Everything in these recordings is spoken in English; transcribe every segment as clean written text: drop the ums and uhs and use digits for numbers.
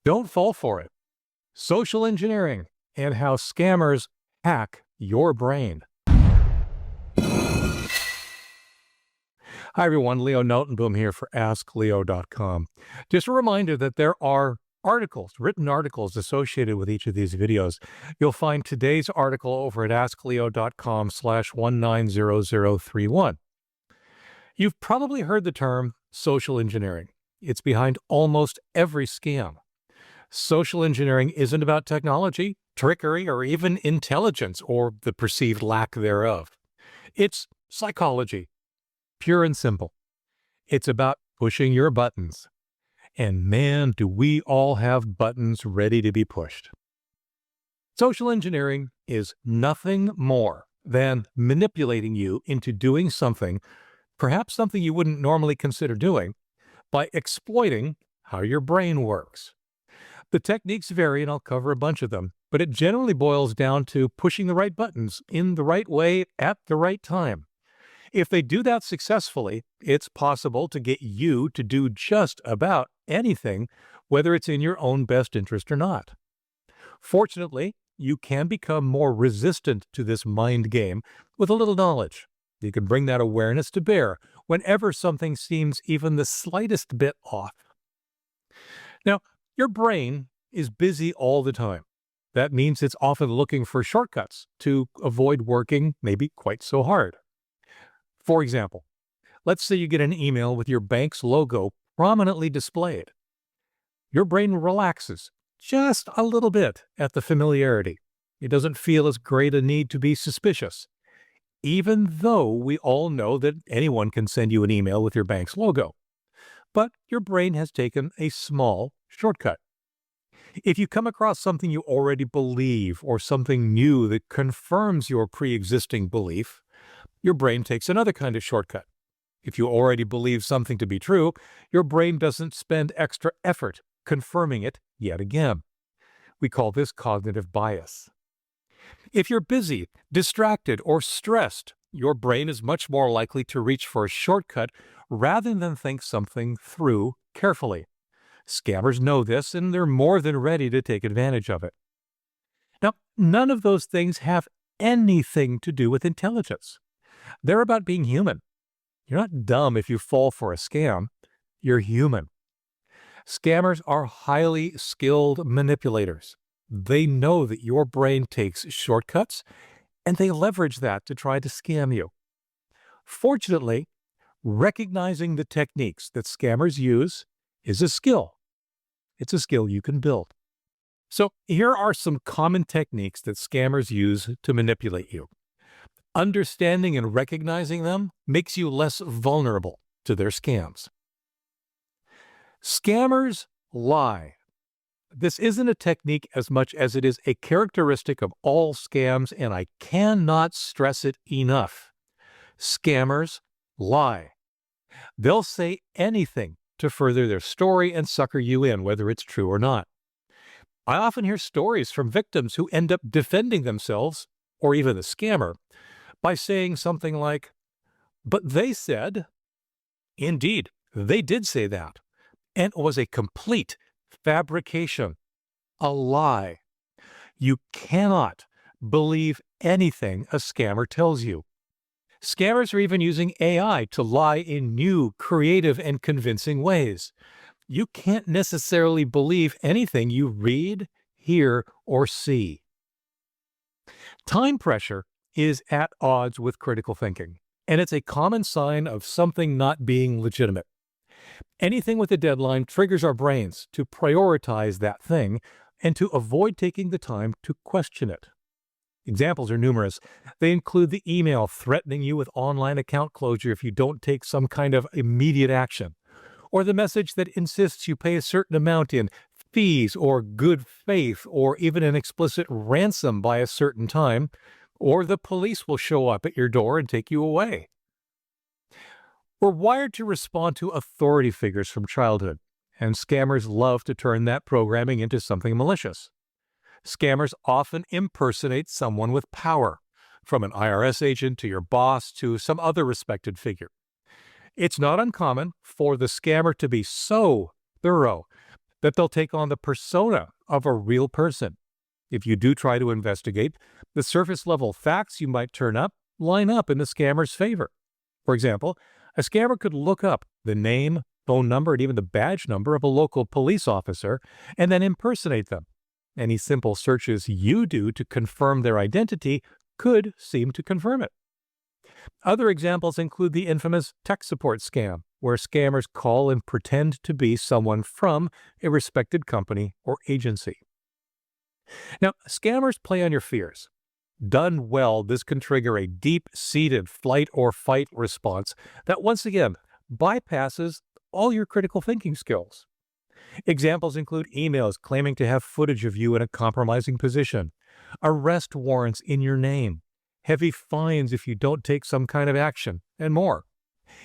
Don't fall for it. Social engineering and how scammers hack your brain. Hi, everyone. Leo Notenboom here for askleo.com. Just a reminder that there are written articles associated with each of these videos. You'll find today's article over at askleo.com/190031. You've probably heard the term social engineering. It's behind almost every scam. Social engineering isn't about technology, trickery, or even intelligence, or the perceived lack thereof. It's psychology, pure and simple. It's about pushing your buttons. And man, do we all have buttons ready to be pushed. Social engineering is nothing more than manipulating you into doing something, perhaps something you wouldn't normally consider doing, by exploiting how your brain works. The techniques vary, and I'll cover a bunch of them, but it generally boils down to pushing the right buttons in the right way at the right time. If they do that successfully, it's possible to get you to do just about anything, whether it's in your own best interest or not. Fortunately, you can become more resistant to this mind game with a little knowledge. You can bring that awareness to bear whenever something seems even the slightest bit off. Now, your brain is busy all the time. That means it's often looking for shortcuts to avoid working maybe quite so hard. For example, let's say you get an email with your bank's logo prominently displayed. Your brain relaxes just a little bit at the familiarity. It doesn't feel as great a need to be suspicious, even though we all know that anyone can send you an email with your bank's logo. But your brain has taken a small shortcut. If you come across something you already believe or something new that confirms your pre-existing belief, your brain takes another kind of shortcut. If you already believe something to be true, your brain doesn't spend extra effort confirming it yet again. We call this cognitive bias. If you're busy, distracted, or stressed, your brain is much more likely to reach for a shortcut rather than think something through carefully. Scammers know this, and they're more than ready to take advantage of it. Now, none of those things have anything to do with intelligence. They're about being human. You're not dumb if you fall for a scam. You're human. Scammers are highly skilled manipulators. They know that your brain takes shortcuts, and they leverage that to try to scam you. Fortunately, recognizing the techniques that scammers use is a skill. It's a skill you can build. So here are some common techniques that scammers use to manipulate you. Understanding and recognizing them makes you less vulnerable to their scams. Scammers lie. This isn't a technique as much as it is a characteristic of all scams, and I cannot stress it enough. Scammers lie. They'll say anything to further their story and sucker you in, whether it's true or not. I often hear stories from victims who end up defending themselves, or even the scammer, by saying something like, "But they said," indeed, they did say that, and it was a complete fabrication, a lie. You cannot believe anything a scammer tells you. Scammers are even using AI to lie in new, creative, and convincing ways. You can't necessarily believe anything you read, hear, or see. Time pressure is at odds with critical thinking, and it's a common sign of something not being legitimate. Anything with a deadline triggers our brains to prioritize that thing and to avoid taking the time to question it. Examples are numerous. They include the email threatening you with online account closure if you don't take some kind of immediate action, or the message that insists you pay a certain amount in fees or good faith or even an explicit ransom by a certain time, or the police will show up at your door and take you away. We're wired to respond to authority figures from childhood, and scammers love to turn that programming into something malicious. Scammers often impersonate someone with power, from an IRS agent to your boss to some other respected figure. It's not uncommon for the scammer to be so thorough that they'll take on the persona of a real person. If you do try to investigate, the surface level facts you might turn up line up in the scammer's favor. For example, a scammer could look up the name, phone number, and even the badge number of a local police officer and then impersonate them. Any simple searches you do to confirm their identity could seem to confirm it. Other examples include the infamous tech support scam, where scammers call and pretend to be someone from a respected company or agency. Now, scammers play on your fears. Done well, this can trigger a deep-seated flight or fight response that once again bypasses all your critical thinking skills. Examples include emails claiming to have footage of you in a compromising position, arrest warrants in your name, heavy fines if you don't take some kind of action, and more.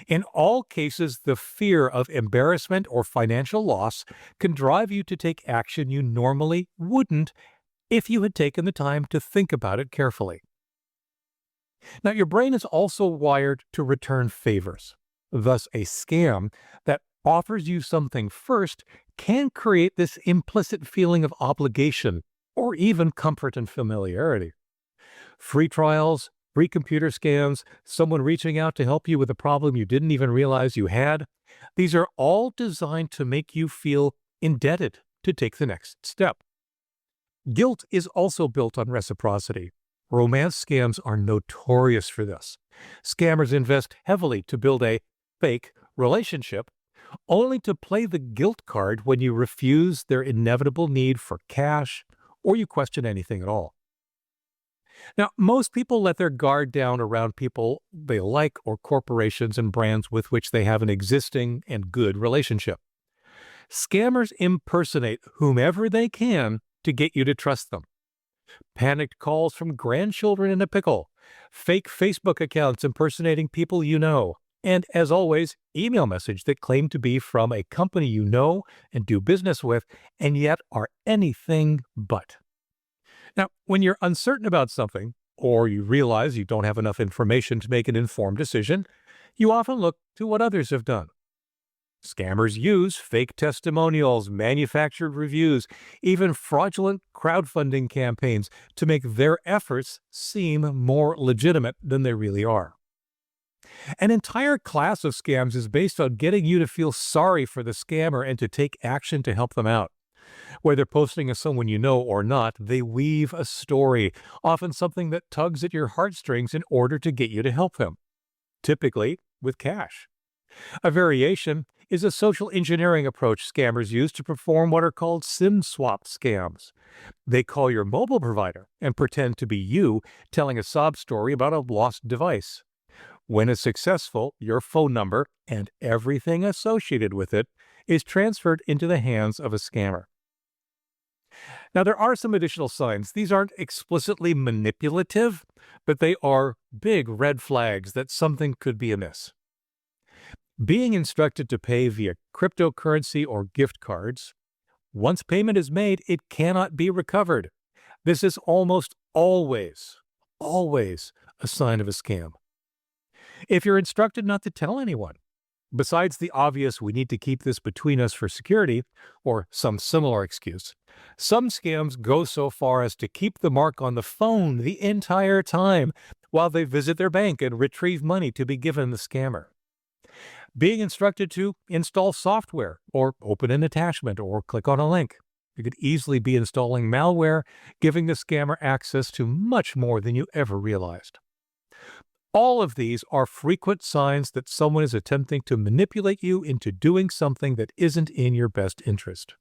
In all cases, the fear of embarrassment or financial loss can drive you to take action you normally wouldn't if you had taken the time to think about it carefully. Now, your brain is also wired to return favors. Thus, a scam that offers you something first can create this implicit feeling of obligation or even comfort and familiarity. Free trials, free computer scams, someone reaching out to help you with a problem you didn't even realize you had, these are all designed to make you feel indebted to take the next step. Guilt is also built on reciprocity. Romance scams are notorious for this. Scammers invest heavily to build a fake relationship, only to play the guilt card when you refuse their inevitable need for cash or you question anything at all. Now, most people let their guard down around people they like or corporations and brands with which they have an existing and good relationship. Scammers impersonate whomever they can to get you to trust them. Panicked calls from grandchildren in a pickle, fake Facebook accounts impersonating people you know, and, as always, email messages that claim to be from a company you know and do business with, and yet are anything but. Now, when you're uncertain about something, or you realize you don't have enough information to make an informed decision, you often look to what others have done. Scammers use fake testimonials, manufactured reviews, even fraudulent crowdfunding campaigns to make their efforts seem more legitimate than they really are. An entire class of scams is based on getting you to feel sorry for the scammer and to take action to help them out. Whether posting as someone you know or not, they weave a story, often something that tugs at your heartstrings in order to get you to help them, typically with cash. A variation is a social engineering approach scammers use to perform what are called SIM swap scams. They call your mobile provider and pretend to be you telling a sob story about a lost device. When it's successful, your phone number and everything associated with it is transferred into the hands of a scammer. Now, there are some additional signs. These aren't explicitly manipulative, but they are big red flags that something could be amiss. Being instructed to pay via cryptocurrency or gift cards, once payment is made, it cannot be recovered. This is almost always a sign of a scam. If you're instructed not to tell anyone, besides the obvious "we need to keep this between us for security" or some similar excuse, some scams go so far as to keep the mark on the phone the entire time while they visit their bank and retrieve money to be given the scammer. Being instructed to install software or open an attachment or click on a link. You could easily be installing malware, giving the scammer access to much more than you ever realized. All of these are frequent signs that someone is attempting to manipulate you into doing something that isn't in your best interest.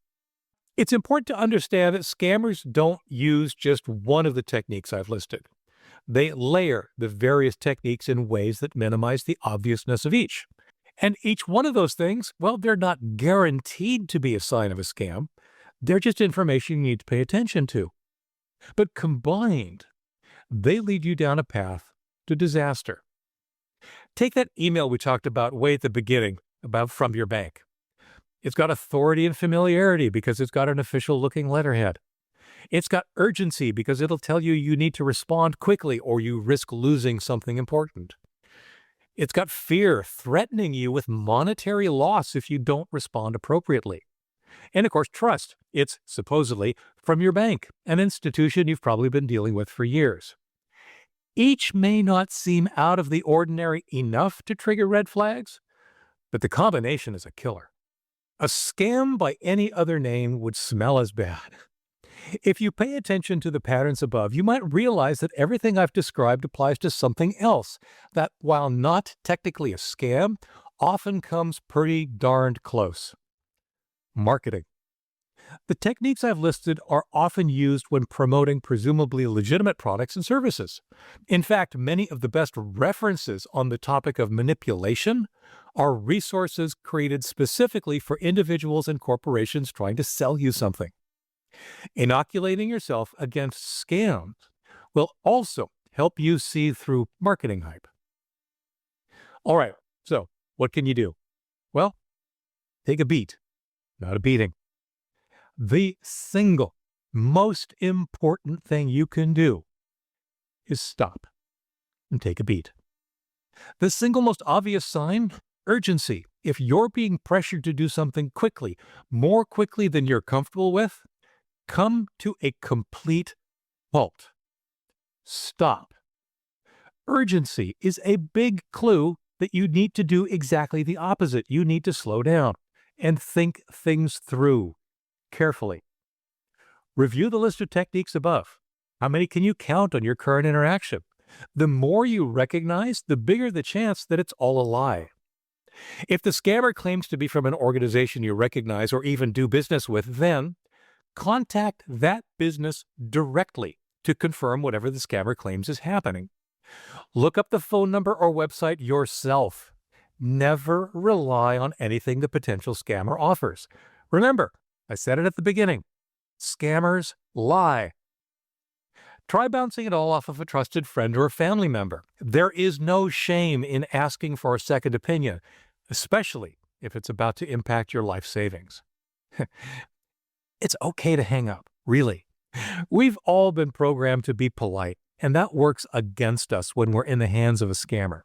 It's important to understand that scammers don't use just one of the techniques I've listed. They layer the various techniques in ways that minimize the obviousness of each. And each one of those things, well, they're not guaranteed to be a sign of a scam. They're just information you need to pay attention to. But combined, they lead you down a path to disaster. Take that email we talked about way at the beginning about from your bank. It's got authority and familiarity because it's got an official-looking letterhead. It's got urgency because it'll tell you you need to respond quickly or you risk losing something important. It's got fear threatening you with monetary loss if you don't respond appropriately. And of course, trust. It's supposedly from your bank, an institution you've probably been dealing with for years. Each may not seem out of the ordinary enough to trigger red flags, but the combination is a killer. A scam by any other name would smell as bad. If you pay attention to the patterns above, you might realize that everything I've described applies to something else that, while not technically a scam, often comes pretty darned close. Marketing. The techniques I've listed are often used when promoting presumably legitimate products and services. In fact, many of the best references on the topic of manipulation are resources created specifically for individuals and corporations trying to sell you something. Inoculating yourself against scams will also help you see through marketing hype. All right, so what can you do? Well, take a beat, not a beating. The single most important thing you can do is stop and take a beat. The single most obvious sign? Urgency. If you're being pressured to do something quickly, more quickly than you're comfortable with, come to a complete halt. Stop. Urgency is a big clue that you need to do exactly the opposite. You need to slow down and think things through carefully. Review the list of techniques above. How many can you count on your current interaction? The more you recognize, the bigger the chance that it's all a lie. If the scammer claims to be from an organization you recognize or even do business with, then contact that business directly to confirm whatever the scammer claims is happening. Look up the phone number or website yourself. Never rely on anything the potential scammer offers. Remember, I said it at the beginning. Scammers lie. Try bouncing it all off of a trusted friend or a family member. There is no shame in asking for a second opinion, especially if it's about to impact your life savings. It's okay to hang up, really. We've all been programmed to be polite, and that works against us when we're in the hands of a scammer.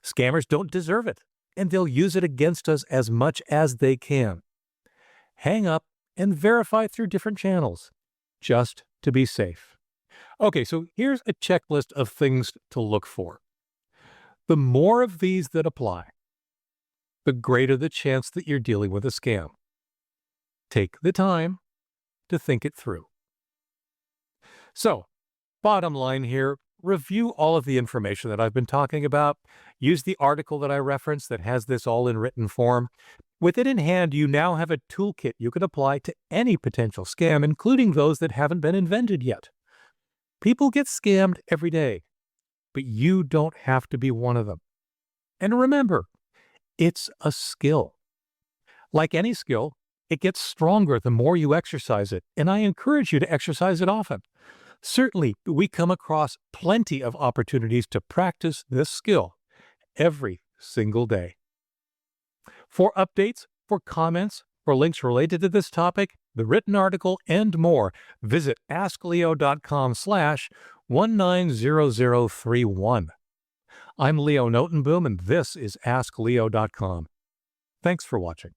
Scammers don't deserve it, and they'll use it against us as much as they can. Hang up and verify through different channels, just to be safe. Okay, so here's a checklist of things to look for. The more of these that apply, the greater the chance that you're dealing with a scam. Take the time to think it through. So, bottom line here, review all of the information that I've been talking about. Use the article that I referenced that has this all in written form. With it in hand, you now have a toolkit you can apply to any potential scam, including those that haven't been invented yet. People get scammed every day, but you don't have to be one of them. And remember, it's a skill. Like any skill, it gets stronger the more you exercise it, and I encourage you to exercise it often. Certainly, we come across plenty of opportunities to practice this skill every single day. For updates, for comments, for links related to this topic, the written article, and more, visit askleo.com/190031. I'm Leo Notenboom, and this is askleo.com. Thanks for watching.